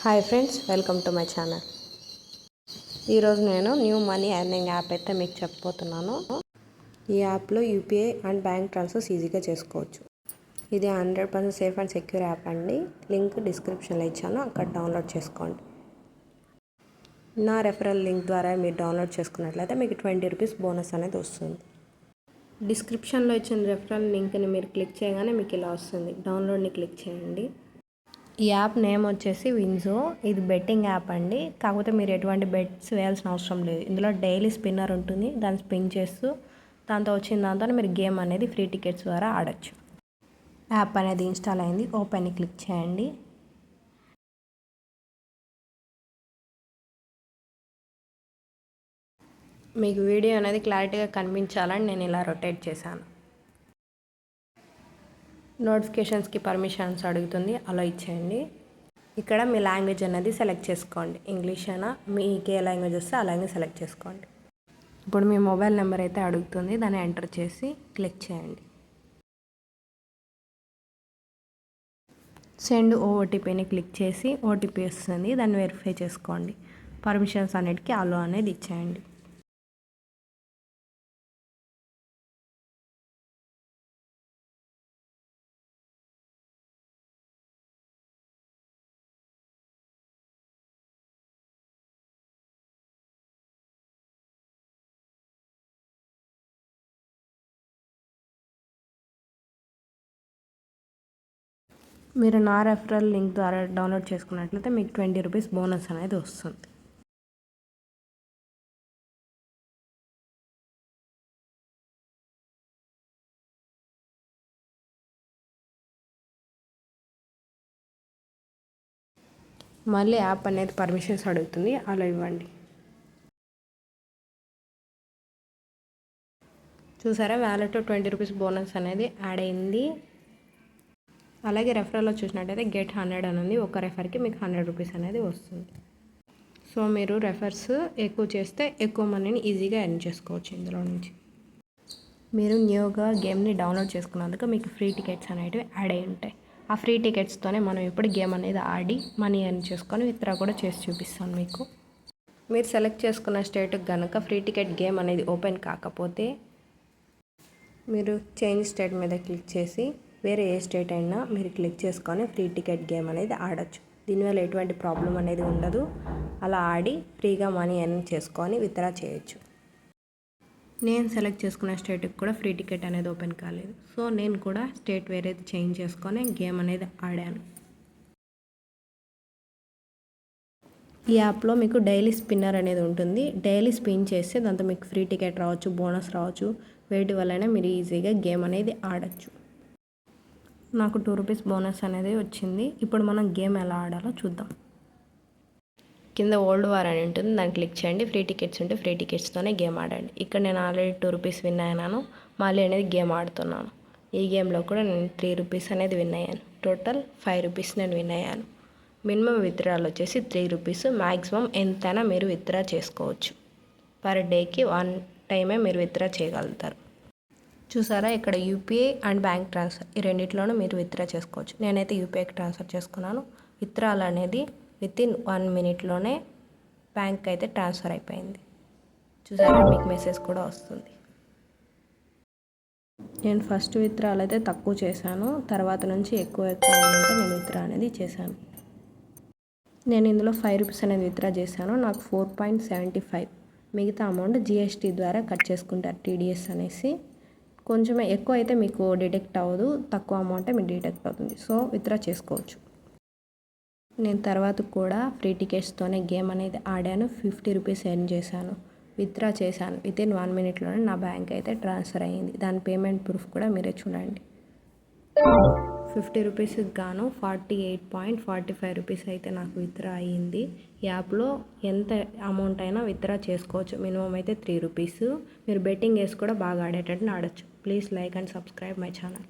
Hi friends, welcome to my channel. ఈరోజు నేను new money earning app అయితే మీకు చెప్పబోతున్నాను. ఈ యాప్లో యూపీఐ అండ్ బ్యాంక్ ట్రాన్స్ఫర్స్ ఈజీగా చేసుకోవచ్చు. ఇది 100% సేఫ్ అండ్ సెక్యూర్ యాప్ అండి. లింక్ డిస్క్రిప్షన్లో ఇచ్చాను, అక్కడ డౌన్లోడ్ చేసుకోండి. నా రెఫరల్ లింక్ ద్వారా మీరు డౌన్లోడ్ చేసుకున్నట్లయితే మీకు 20 రూపీస్ బోనస్ అనేది వస్తుంది. డిస్క్రిప్షన్లో ఇచ్చిన రెఫరల్ లింక్ని మీరు క్లిక్ చేయగానే మీకు ఇలా వస్తుంది. డౌన్లోడ్ని క్లిక్ చేయండి. ఈ యాప్ నేమ్ వచ్చేసి విన్జో. ఇది బెట్టింగ్ యాప్ అండి. కాకపోతే మీరు ఎటువంటి బెట్స్ వేయాల్సిన అవసరం లేదు. ఇందులో డైలీ స్పిన్నర్ ఉంటుంది. దాన్ని స్పిన్ చేస్తూ దాంతో వచ్చిన దాంతో మీరు గేమ్ అనేది ఫ్రీ టికెట్స్ ద్వారా ఆడచ్చు. యాప్ అనేది ఇన్స్టాల్ అయింది. ఓపెన్ని క్లిక్ చేయండి. మీకు వీడియో అనేది క్లారిటీగా కనిపించాలని నేను ఇలా రొటేట్ చేశాను. నోటిఫికేషన్స్కి పర్మిషన్స్ అడుగుతుంది, అలా ఇచ్చేయండి. ఇక్కడ మీ లాంగ్వేజ్ అనేది సెలెక్ట్ చేసుకోండి. ఇంగ్లీష్ అయినా మీకు ఏ లాంగ్వేజ్ వస్తే ఆ లాంగ్వేజ్ సెలెక్ట్ చేసుకోండి. ఇప్పుడు మీ మొబైల్ నెంబర్ అయితే అడుగుతుంది, దాన్ని ఎంటర్ చేసి క్లిక్ చేయండి. సెండ్ ఓటీపీని క్లిక్ చేసి ఓటీపీ వస్తుంది, దాన్ని వెరిఫై చేసుకోండి. పర్మిషన్స్ అన్నిటికీ అలో అనేది ఇచ్చేయండి. మీరు నా రెఫరల్ లింక్ ద్వారా డౌన్లోడ్ చేసుకున్నట్లయితే మీకు 20 రూపీస్ బోనస్ అనేది వస్తుంది. మళ్ళీ యాప్ అనేది పర్మిషన్స్ అడుగుతుంది, అలా ఇవ్వండి. చూసారా, వ్యాలెట్లో 20 రూపీస్ బోనస్ అనేది యాడ్ అయింది. అలాగే రెఫరల్లో చూసినట్టయితే గెట్ 100 అని ఉంది. ఒక రెఫర్కి మీకు 100 రూపీస్ అనేది వస్తుంది. సో మీరు రెఫర్స్ ఎక్కువ చేస్తే ఎక్కువ మనీని ఈజీగా ఎర్న్ చేసుకోవచ్చు ఇందులో నుంచి. మీరు న్యూగా గేమ్ని డౌన్లోడ్ చేసుకున్నందుకు మీకు ఫ్రీ టికెట్స్ అనేవి యాడ్ అయి ఉంటాయి. ఆ ఫ్రీ టికెట్స్తోనే మనం ఇప్పుడు గేమ్ అనేది ఆడి మనీ ఎర్న్ చేసుకొని విత్డ్రా కూడా చేసి చూపిస్తాను మీకు. మీరు సెలెక్ట్ చేసుకున్న స్టేట్కి కనుక ఫ్రీ టికెట్ గేమ్ అనేది ఓపెన్ కాకపోతే మీరు చేంజ్ స్టేట్ మీద క్లిక్ చేసి వేరే ఏ స్టేట్ అయినా మీరు క్లిక్ చేసుకొని ఫ్రీ టికెట్ గేమ్ అనేది ఆడచ్చు. దీనివల్ల ఎటువంటి ప్రాబ్లం అనేది ఉండదు. అలా ఆడి ఫ్రీగా మనీ ఎర్న్ చేసుకొని విత్డ్రా చేయొచ్చు. నేను సెలెక్ట్ చేసుకున్న స్టేట్కి కూడా ఫ్రీ టికెట్ అనేది ఓపెన్ కాలేదు. సో నేను కూడా స్టేట్ వేరేది చేంజ్ చేసుకొని గేమ్ అనేది ఆడాను. ఈ యాప్లో మీకు డైలీ స్పిన్నర్ అనేది ఉంటుంది. డైలీ స్పిన్ చేస్తే దాంతో మీకు ఫ్రీ టికెట్ రావచ్చు, బోనస్ రావచ్చు. వేటి వల్లైనా మీరు ఈజీగా గేమ్ అనేది ఆడచ్చు. నాకు 2 రూపీస్ బోనస్ అనేది వచ్చింది. ఇప్పుడు మనం గేమ్ ఎలా ఆడాలో చూద్దాం. కింద ఓల్డ్ వార్ అని ఉంటుంది, దాన్ని క్లిక్ చేయండి. ఫ్రీ టికెట్స్ ఉంటే ఫ్రీ టికెట్స్తోనే గేమ్ ఆడండి. ఇక్కడ నేను ఆల్రెడీ 2 రూపీస్ విన్ అయినాను. మళ్ళీ అనేది గేమ్ ఆడుతున్నాను. ఈ గేమ్లో కూడా నేను 3 రూపీస్ అనేది విన్ అయ్యాను. టోటల్ 5 రూపీస్ నేను విన్ అయ్యాను. మినిమం విత్డ్రాల్ వచ్చేసి 3 రూపీస్. మ్యాక్సిమం ఎంతైనా మీరు విత్డ్రా చేసుకోవచ్చు. పర్ డేకి 1 టైమే మీరు విత్డ్రా చేయగలుగుతారు. చూసారా, ఇక్కడ యూపీఐ అండ్ బ్యాంక్ ట్రాన్స్ఫర్ ఈ రెండిట్లోనూ మీరు విత్డ్రా చేసుకోవచ్చు. నేనైతే యూపీఐకి ట్రాన్స్ఫర్ చేసుకున్నాను. విత్డ్రాల్ అనేది వితిన్ 1 మినిట్లోనే బ్యాంక్ అయితే ట్రాన్స్ఫర్ అయిపోయింది. చూసారా, మీకు మెసేజ్ కూడా వస్తుంది. నేను ఫస్ట్ విత్డ్రాల్ అయితే తక్కువ చేశాను. తర్వాత నుంచి ఎక్కువ అమౌంట్ నేను విత్డ్రా అనేది చేశాను. నేను ఇందులో 5 రూపీస్ అనేది విత్డ్రా చేశాను. నాకు 4.75. మిగతా అమౌంట్ జిఎస్టీ ద్వారా కట్ చేసుకుంటారు, టీడీఎస్ అనేసి. కొంచెం ఎక్కువ అయితే మీకు డిడక్ట్ అవ్వదు, తక్కువ అమౌంటే మీకు డిడక్ట్ అవుతుంది. సో విత్డ్రా చేసుకోవచ్చు. నేను తర్వాత కూడా ఫ్రీ టికెట్స్తోనే గేమ్ అనేది ఆడాను. 50 రూపీస్ ఎర్న్ చేశాను. విత్డ్రా చేశాను. వితిన్ 1 మినిట్లోనే నా బ్యాంక్ అయితే ట్రాన్స్ఫర్ అయ్యింది. దాని పేమెంట్ ప్రూఫ్ కూడా మీరే చూడండి. 50 రూపీస్కి గాను 48.45 రూపీస్ అయితే నాకు విత్డ్రా అయ్యింది. యాప్లో ఎంత అమౌంట్ అయినా విత్డ్రా చేసుకోవచ్చు. మినిమం అయితే 3 రూపీస్. మీరు బెట్టింగ్ వేసి కూడా బాగా ఆడేటట్టు ఆడచ్చు. Please like and subscribe my channel.